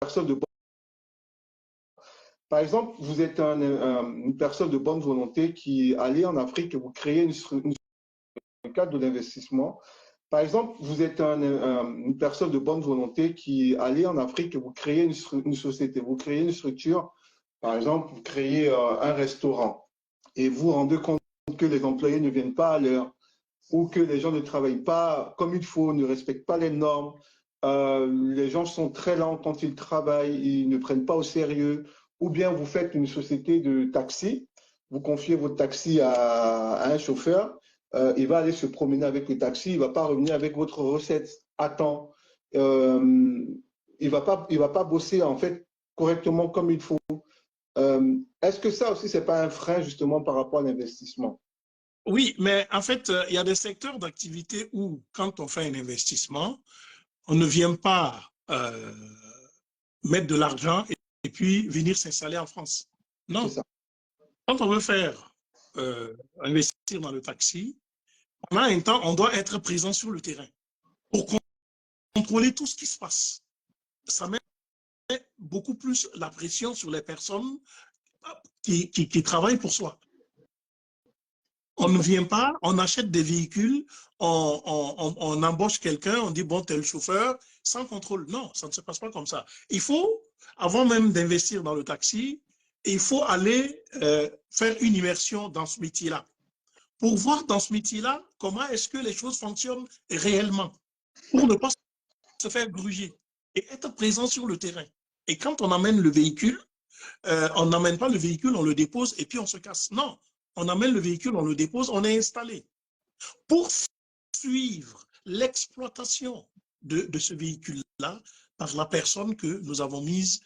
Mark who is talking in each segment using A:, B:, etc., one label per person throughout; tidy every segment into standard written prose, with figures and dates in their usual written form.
A: personne de Par exemple, vous êtes une personne de bonne volonté qui allez en Afrique et vous créez un cadre de l'investissement. Par exemple, vous êtes une personne de bonne volonté qui allez en Afrique et vous créez une société, vous créez une structure. Par exemple, vous créez un restaurant et vous vous rendez compte que les employés ne viennent pas à l'heure ou que les gens ne travaillent pas comme il faut, ne respectent pas les normes. Les gens sont très lents quand ils travaillent, ils ne prennent pas au sérieux. Ou bien vous faites une société de taxi, vous confiez votre taxi à un chauffeur, il va aller se promener avec le taxi, il ne va pas revenir avec votre recette à temps. Euh, il va pas bosser en fait correctement comme il faut. Est-ce que ça aussi, c'est pas un frein justement par rapport à l'investissement?
B: Oui, mais en fait, il y a des secteurs d'activité où, quand on fait un investissement, on ne vient pas mettre de l'argent et puis venir s'installer en France.
A: C'est
B: Non.
A: ça.
B: Quand on veut faire investir dans le taxi, pendant un temps, on doit être présent sur le terrain pour contrôler tout ce qui se passe. Ça met beaucoup plus la pression sur les personnes qui travaillent pour soi. On ne vient pas, on achète des véhicules, on embauche quelqu'un, on dit bon, t'es le chauffeur, sans contrôle. Non, ça ne se passe pas comme ça. Il faut, avant même d'investir dans le taxi, il faut aller faire une immersion dans ce métier-là, pour voir dans ce métier-là comment est-ce que les choses fonctionnent réellement, pour ne pas se faire gruger et être présent sur le terrain. Et quand on amène le véhicule, on n'amène pas le véhicule, on le dépose et puis on se casse. Non, on amène le véhicule, on le dépose, on est installé. Pour suivre l'exploitation de ce véhicule-là par la personne que nous avons mise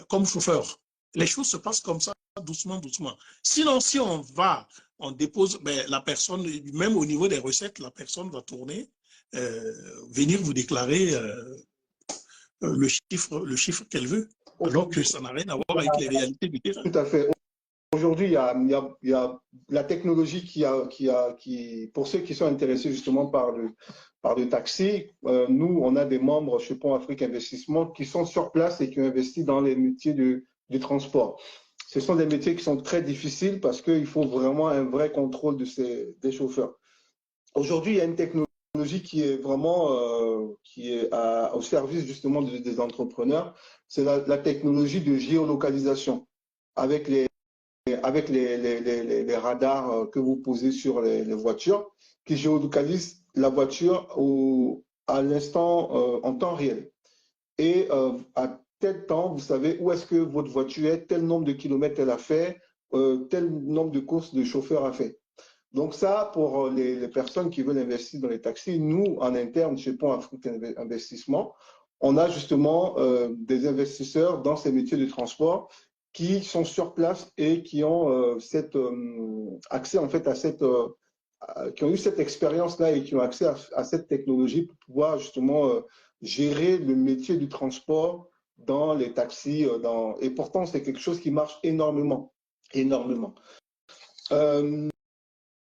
B: comme chauffeur. Les choses se passent comme ça, doucement, doucement. Sinon, si on va, on dépose, ben, la personne, même au niveau des recettes, la personne va tourner, venir vous déclarer le chiffre qu'elle veut, alors que ça n'a rien à voir avec les réalités du terrain.
A: Tout à fait. Aujourd'hui, il y a la technologie pour ceux qui sont intéressés justement par le taxi, nous, on a des membres chez Pont Afrique Investissement qui sont sur place et qui ont investi dans les métiers du transport. Ce sont des métiers qui sont très difficiles parce qu'il faut vraiment un vrai contrôle des chauffeurs. Aujourd'hui, il y a une technologie qui est vraiment au service justement des entrepreneurs. C'est la technologie de géolocalisation avec les radars que vous posez sur les voitures, qui géolocalisent la voiture à l'instant, en temps réel. Et à tel temps, vous savez où est-ce que votre voiture est, tel nombre de kilomètres elle a fait, tel nombre de courses de chauffeur a fait. Donc ça, pour les personnes qui veulent investir dans les taxis, nous, en interne, chez Pont Afrique Investissement, on a justement des investisseurs dans ces métiers de transport qui sont sur place et qui ont accès en fait à qui ont eu cette expérience-là et qui ont accès à cette technologie pour pouvoir justement gérer le métier du transport dans les taxis. Et pourtant, c'est quelque chose qui marche énormément, énormément.